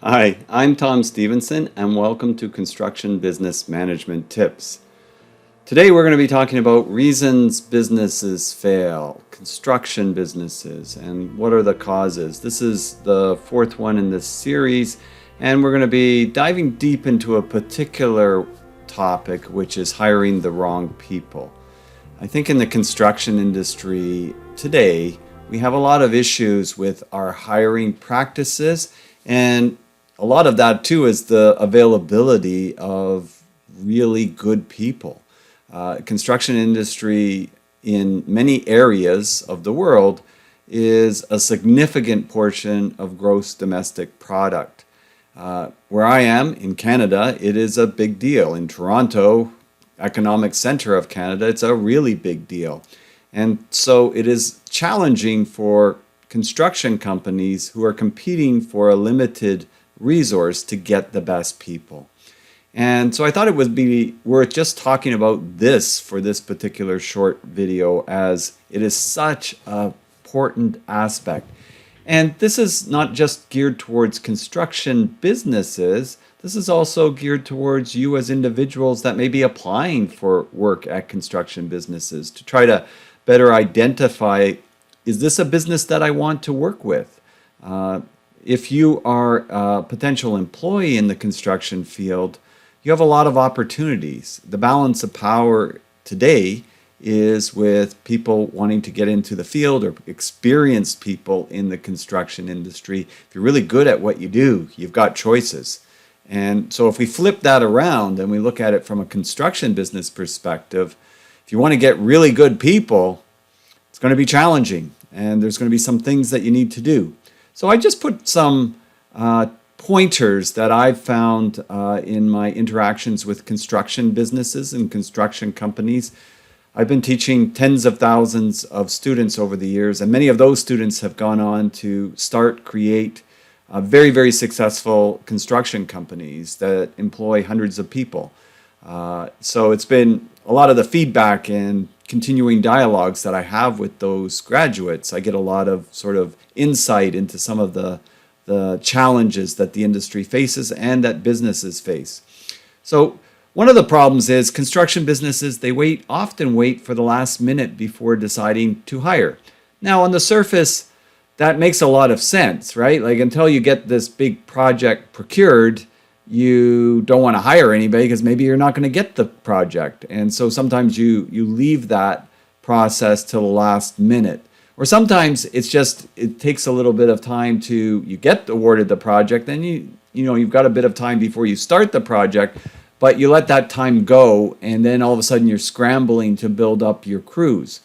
Hi, I'm Tom Stevenson, and welcome to Construction Business Management Tips. Today we're going to be talking about reasons businesses fail, construction businesses, and what are the causes. This is the fourth one in this series, and we're going to be diving deep into a particular topic, which is hiring the wrong people. I think in the construction industry today, we have a lot of issues with our hiring practices, and a lot of that too is the availability of really good people. Construction industry in many areas of the world is a significant portion of gross domestic product. Where I am in Canada, it is a big deal. In Toronto, economic center of Canada, it's a really big deal. And so it is challenging for construction companies who are competing for a limited resource to get the best people. And so I thought it would be worth just talking about this for this particular short video, as it is such an important aspect. And this is not just geared towards construction businesses, this is also geared towards you as individuals that may be applying for work at construction businesses to try to better identify, is this a business that I want to work with? If you are a potential employee in the construction field, you have a lot of opportunities. The balance of power today is with people wanting to get into the field or experienced people in the construction industry. If you're really good at what you do, you've got choices. And so if we flip that around and we look at it from a construction business perspective, if you want to get really good people, it's going to be challenging, and there's going to be some things that you need to do. So I just put some pointers that I've found in my interactions with construction businesses and construction companies. I've been teaching tens of thousands of students over the years, and many of those students have gone on to create very, very successful construction companies that employ hundreds of people. So it's been a lot of the feedback and continuing dialogues that I have with those graduates. I get a lot of sort of insight into some of the challenges that the industry faces and that businesses face. So one of the problems is construction businesses, they often wait for the last minute before deciding to hire. Now on the surface, that makes a lot of sense, right? Like until you get this big project procured, you don't want to hire anybody because maybe you're not going to get the project. And so sometimes you leave that process till the last minute. Or sometimes it takes a little bit of time you get awarded the project, then you've got a bit of time before you start the project, but you let that time go, and then all of a sudden you're scrambling to build up your crews.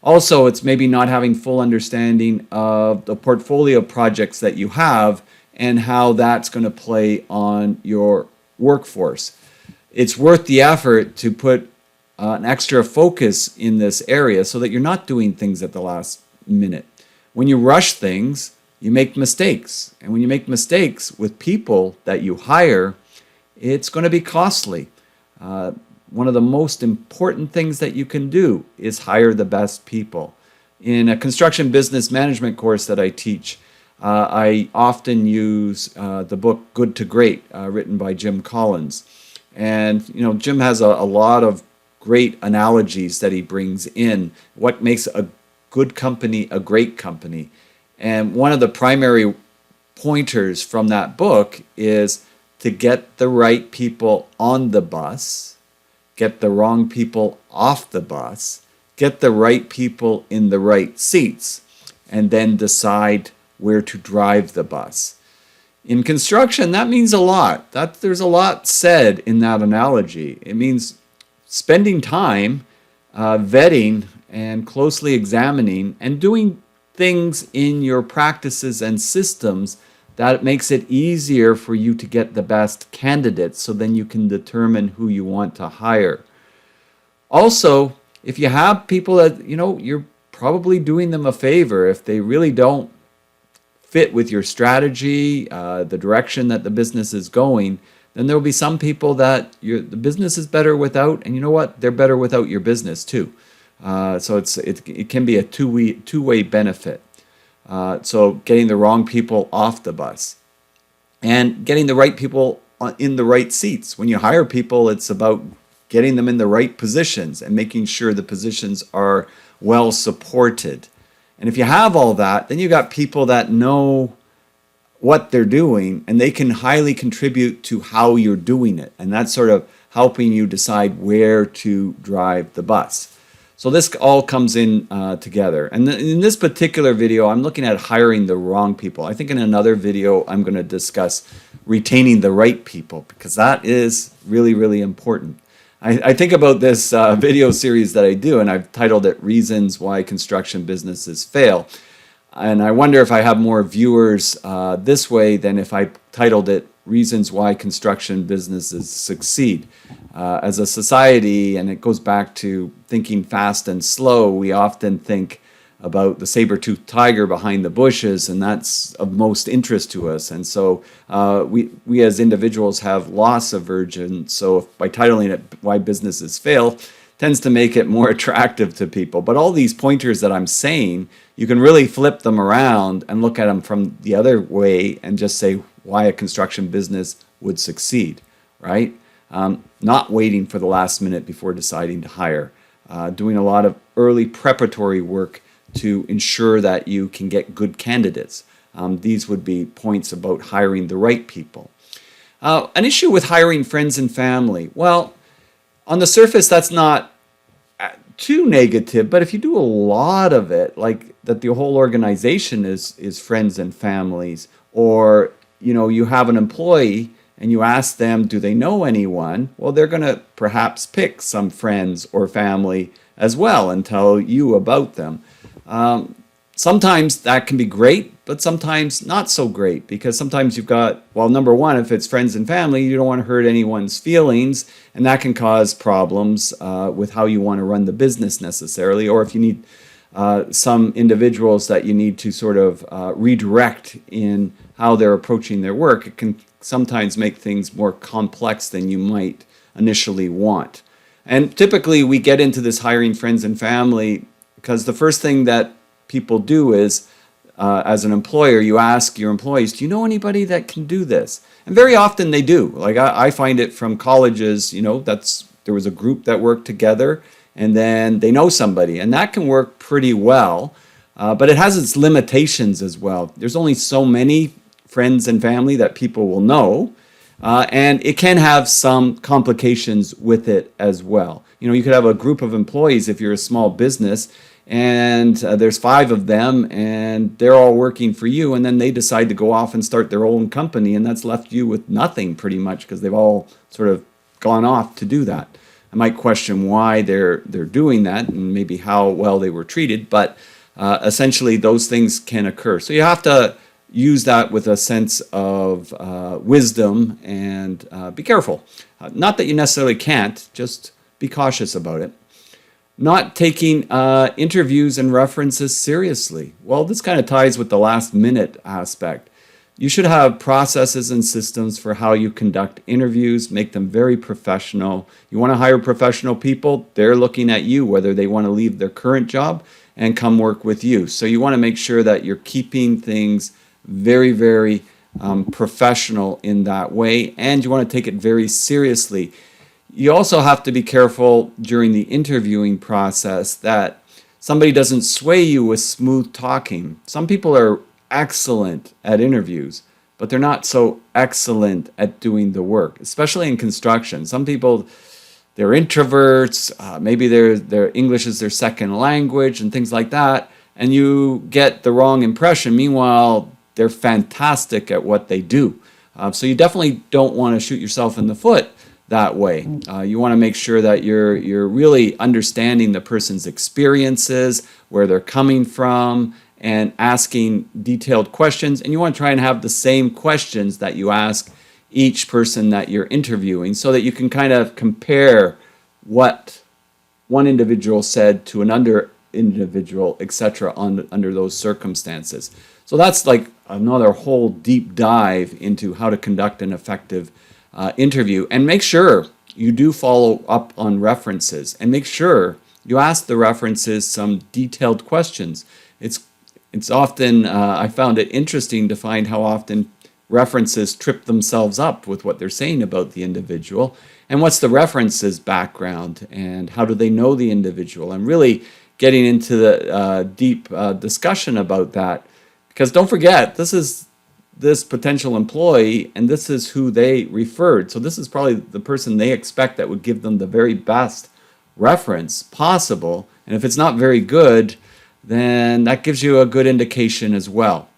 Also, it's maybe not having full understanding of the portfolio of projects that you have and how that's going to play on your workforce. It's worth the effort to put an extra focus in this area so that you're not doing things at the last minute. When you rush things, you make mistakes. And when you make mistakes with people that you hire, it's going to be costly. One of the most important things that you can do is hire the best people. In a construction business management course that I teach, I often use the book Good to Great, written by Jim Collins. And Jim has a lot of great analogies that he brings in. What makes a good company a great company? And one of the primary pointers from that book is to get the right people on the bus, get the wrong people off the bus, get the right people in the right seats, and then decide where to drive the bus. In construction, that means a lot. There's a lot said in that analogy. It means spending time vetting and closely examining and doing things in your practices and systems that makes it easier for you to get the best candidates, so then you can determine who you want to hire. Also, if you have people that, you're probably doing them a favor if they really don't fit with your strategy, the direction that the business is going, then there will be some people that the business is better without, and you know what? They're better without your business too. So it can be a two-way benefit. So getting the wrong people off the bus. and getting the right people in the right seats. When you hire people, it's about getting them in the right positions and making sure the positions are well supported. And if you have all that, then you got people that know what they're doing and they can highly contribute to how you're doing it. And that's sort of helping you decide where to drive the bus. So this all comes in together. And in this particular video, I'm looking at hiring the wrong people. I think in another video, I'm going to discuss retaining the right people, because that is really, really important. I think about this video series that I do, and I've titled it Reasons Why Construction Businesses Fail. And I wonder if I have more viewers this way than if I titled it Reasons Why Construction Businesses Succeed. As a society, and it goes back to thinking fast and slow, we often think about the saber-toothed tiger behind the bushes, and that's of most interest to us. And so we as individuals have loss aversion. So by titling it Why Businesses Fail, tends to make it more attractive to people. But all these pointers that I'm saying, you can really flip them around and look at them from the other way and just say why a construction business would succeed, right? Not waiting for the last minute before deciding to hire. Doing a lot of early preparatory work to ensure that you can get good candidates. These would be points about hiring the right people. An issue with hiring friends and family. Well, on the surface, that's not too negative, but if you do a lot of it, like that the whole organization is friends and families, or you have an employee and you ask them, do they know anyone? Well, they're going to perhaps pick some friends or family as well and tell you about them. Sometimes that can be great, but sometimes not so great, because sometimes you've got, well, number one, if it's friends and family, you don't want to hurt anyone's feelings, and that can cause problems with how you want to run the business necessarily, or if you need some individuals that you need to sort of redirect in how they're approaching their work, it can sometimes make things more complex than you might initially want. And typically we get into this hiring friends and family because the first thing that people do is, as an employer, you ask your employees, do you know anybody that can do this? And very often they do. Like I find it from colleges, there was a group that worked together and then they know somebody, and that can work pretty well, but it has its limitations as well. There's only so many friends and family that people will know, and it can have some complications with it as well. You could have a group of employees if you're a small business, and there's 5 of them and they're all working for you, and then they decide to go off and start their own company, and that's left you with nothing pretty much, because they've all sort of gone off to do that. I might question why they're doing that and maybe how well they were treated, but essentially those things can occur. So you have to use that with a sense of wisdom and be careful. Not that you necessarily can't, just be cautious about it. Not taking interviews and references seriously. Well, this kind of ties with the last minute aspect. You should have processes and systems for how you conduct interviews, make them very professional. You want to hire professional people, they're looking at you, whether they want to leave their current job and come work with you. So you want to make sure that you're keeping things very, very professional in that way, and you want to take it very seriously. You also have to be careful during the interviewing process that somebody doesn't sway you with smooth talking. Some people are excellent at interviews, but they're not so excellent at doing the work, especially in construction. Some people, they're introverts, maybe their English is their second language and things like that, and you get the wrong impression. Meanwhile, they're fantastic at what they do. So you definitely don't want to shoot yourself in the foot that way. You want to make sure that you're really understanding the person's experiences, where they're coming from, and asking detailed questions. And you want to try and have the same questions that you ask each person that you're interviewing, so that you can kind of compare what one individual said to another individual, etc., under those circumstances. So that's like another whole deep dive into how to conduct an effective interview. And make sure you do follow up on references, and make sure you ask the references some detailed questions. It's often, I found it interesting to find how often references trip themselves up with what they're saying about the individual, and what's the references background, and how do they know the individual, and really getting into the deep discussion about that. Because don't forget, this is this potential employee, and this is who they referred. So this is probably the person they expect that would give them the very best reference possible. And if it's not very good, then that gives you a good indication as well.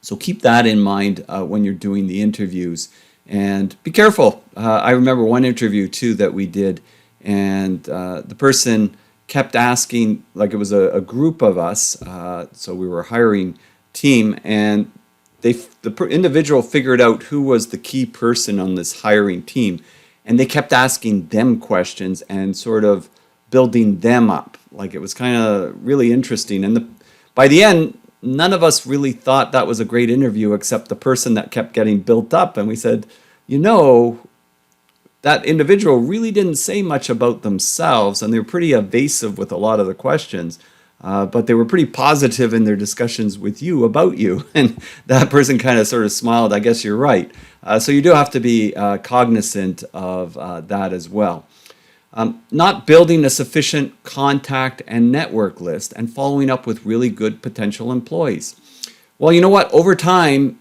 So keep that in mind when you're doing the interviews, and be careful. I remember one interview too that we did, and the person kept asking, like it was a group of us, so we were a hiring team, and the individual figured out who was the key person on this hiring team, and they kept asking them questions and sort of building them up. Like, it was kind of really interesting. And by the end, none of us really thought that was a great interview except the person that kept getting built up. And we said, that individual really didn't say much about themselves, and they were pretty evasive with a lot of the questions. But they were pretty positive in their discussions with you about you. And that person kind of sort of smiled, I guess you're right. So you do have to be cognizant of that as well. Not building a sufficient contact and network list and following up with really good potential employees. Well, you know what? Over time,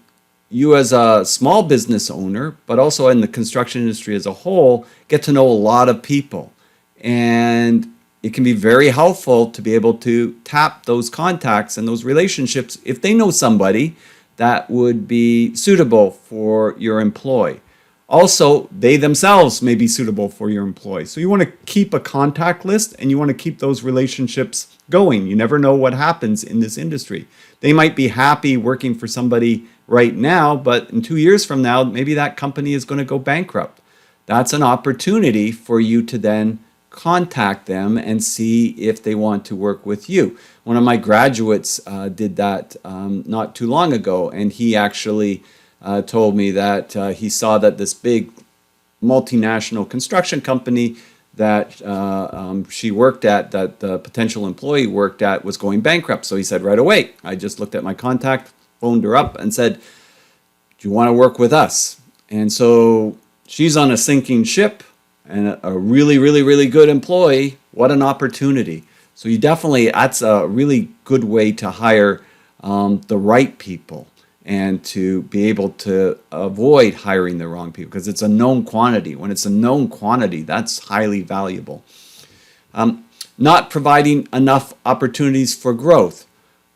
you as a small business owner, but also in the construction industry as a whole, get to know a lot of people. And it can be very helpful to be able to tap those contacts and those relationships if they know somebody that would be suitable for your employee. Also, they themselves may be suitable for your employee. So you want to keep a contact list, and you want to keep those relationships going. You never know what happens in this industry. They might be happy working for somebody right now, but in 2 years from now, maybe that company is going to go bankrupt. That's an opportunity for you to then contact them and see if they want to work with you. One of my graduates did that not too long ago, and he actually told me that he saw that this big multinational construction company that she worked at, that the potential employee worked at, was going bankrupt. So he said right away, I just looked at my contact, phoned her up and said, do you want to work with us? And so she's on a sinking ship, and a really, really, really good employee. What an opportunity. So that's a really good way to hire the right people, and to be able to avoid hiring the wrong people, because it's a known quantity. When it's a known quantity, that's highly valuable. Not providing enough opportunities for growth.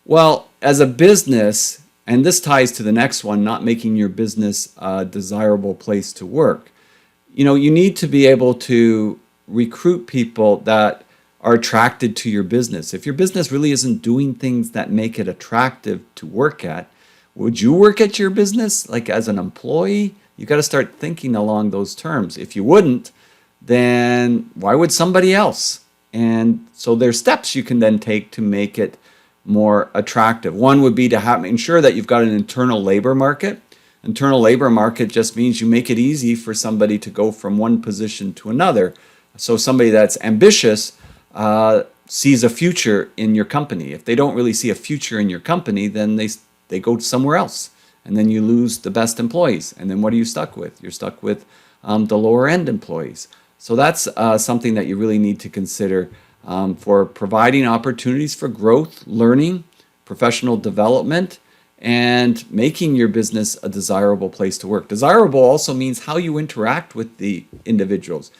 Well, as a business, and this ties to the next one, not making your business a desirable place to work. You need to be able to recruit people that are attracted to your business. If your business really isn't doing things that make it attractive to work at, would you work at your business like as an employee? You got to start thinking along those terms. If you wouldn't, then why would somebody else? And so there's steps you can then take to make it more attractive. One would be to ensure that you've got an internal labor market. Internal labor market just means you make it easy for somebody to go from one position to another. So somebody that's ambitious sees a future in your company. If they don't really see a future in your company, then they go somewhere else, and then you lose the best employees. And then what are you stuck with? You're stuck with the lower end employees. So that's something that you really need to consider for providing opportunities for growth, learning, professional development, and making your business a desirable place to work. Desirable also means how you interact with the individuals.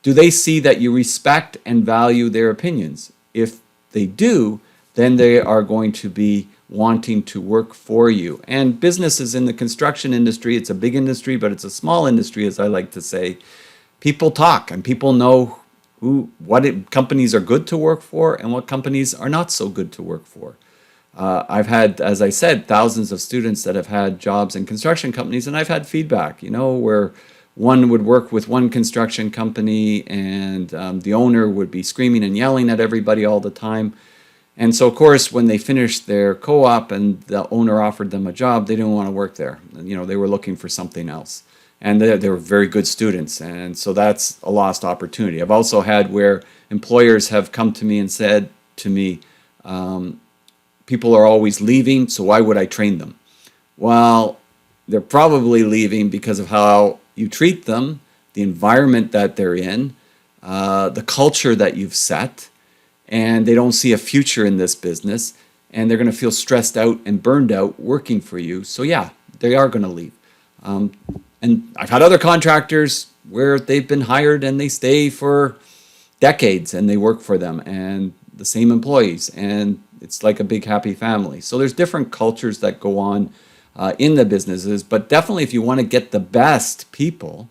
Do they see that you respect and value their opinions? If they do, then they are going to be wanting to work for you. And businesses in the construction industry, it's a big industry, but it's a small industry, as I like to say. People talk, and people know what companies are good to work for and what companies are not so good to work for. I've had, as I said, thousands of students that have had jobs in construction companies, and I've had feedback, where one would work with one construction company, and the owner would be screaming and yelling at everybody all the time. And so, of course, when they finished their co-op and the owner offered them a job, they didn't want to work there. They were looking for something else. And they were very good students, and so that's a lost opportunity. I've also had where employers have come to me and said to me, people are always leaving, so why would I train them? Well, they're probably leaving because of how you treat them, the environment that they're in, the culture that you've set, and they don't see a future in this business, and they're going to feel stressed out and burned out working for you. So yeah, they are going to leave. And I've had other contractors where they've been hired and they stay for decades and they work for them and the same employees, and it's like a big happy family. So there's different cultures that go on in the businesses, but definitely if you want to get the best people,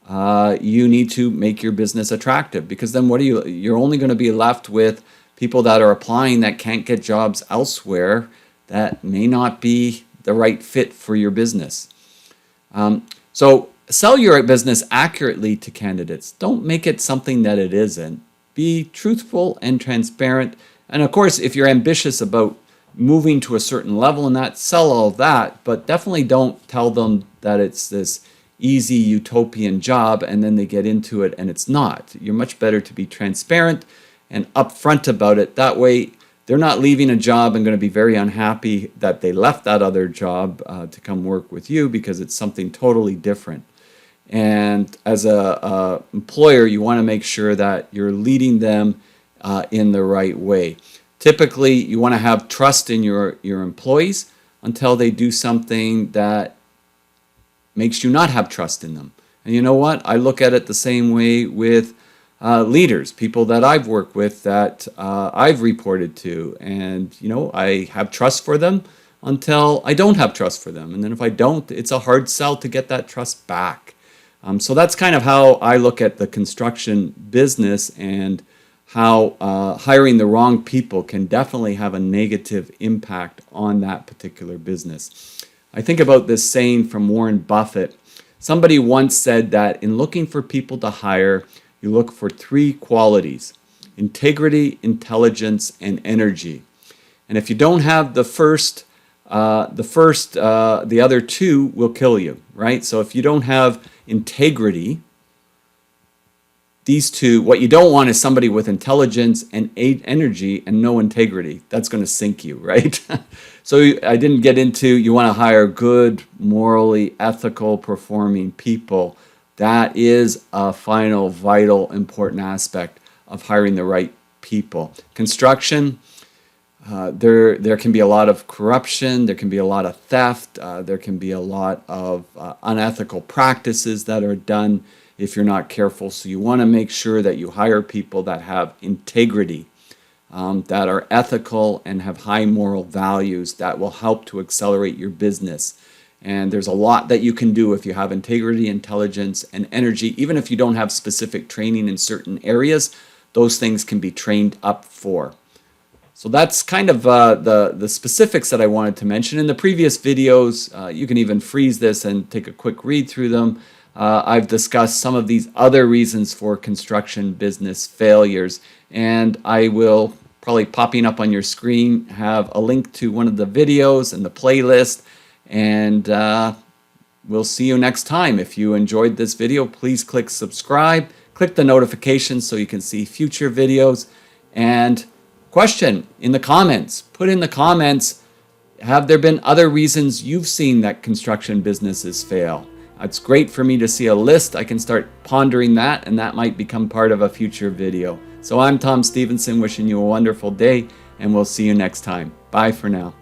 you need to make your business attractive, because then you're only going to be left with people that are applying that can't get jobs elsewhere that may not be the right fit for your business. So sell your business accurately to candidates. Don't make it something that it isn't. Be truthful and transparent. And of course, if you're ambitious about moving to a certain level in that, sell all of that, but definitely don't tell them that it's this easy utopian job and then they get into it and it's not. You're much better to be transparent and upfront about it. That way, they're not leaving a job and going to be very unhappy that they left that other job to come work with you, because it's something totally different. And as a employer, you want to make sure that you're leading them in the right way. Typically, you want to have trust in your employees until they do something that makes you not have trust in them. And you know what? I look at it the same way with leaders, people that I've worked with that I've reported to. And, I have trust for them until I don't have trust for them. And then if I don't, it's a hard sell to get that trust back. So that's kind of how I look at the construction business, and how hiring the wrong people can definitely have a negative impact on that particular business. I think about this saying from Warren Buffett. Somebody once said that in looking for people to hire, you look for 3 qualities: integrity, intelligence, and energy. And if you don't have the other 2 will kill you, right? So if you don't have integrity, these 2, what you don't want is somebody with intelligence and energy and no integrity. That's going to sink you, right? So I didn't get into, you want to hire good, morally ethical, performing people. That is a final, vital, important aspect of hiring the right people. Construction, there can be a lot of corruption, there can be a lot of theft, there can be a lot of unethical practices that are done if you're not careful. So you want to make sure that you hire people that have integrity, that are ethical and have high moral values that will help to accelerate your business. And there's a lot that you can do if you have integrity, intelligence, and energy. Even if you don't have specific training in certain areas, those things can be trained up for. So that's kind of the specifics that I wanted to mention. In the previous videos, you can even freeze this and take a quick read through them. I've discussed some of these other reasons for construction business failures, and I will probably, popping up on your screen, have a link to one of the videos and the playlist, and we'll see you next time. If you enjoyed this video, please click subscribe, click the notifications so you can see future videos, and question in the comments. Put in the comments, have there been other reasons you've seen that construction businesses fail? It's great for me to see a list. I can start pondering that, and that might become part of a future video. So I'm Tom Stevenson, wishing you a wonderful day, and we'll see you next time. Bye for now.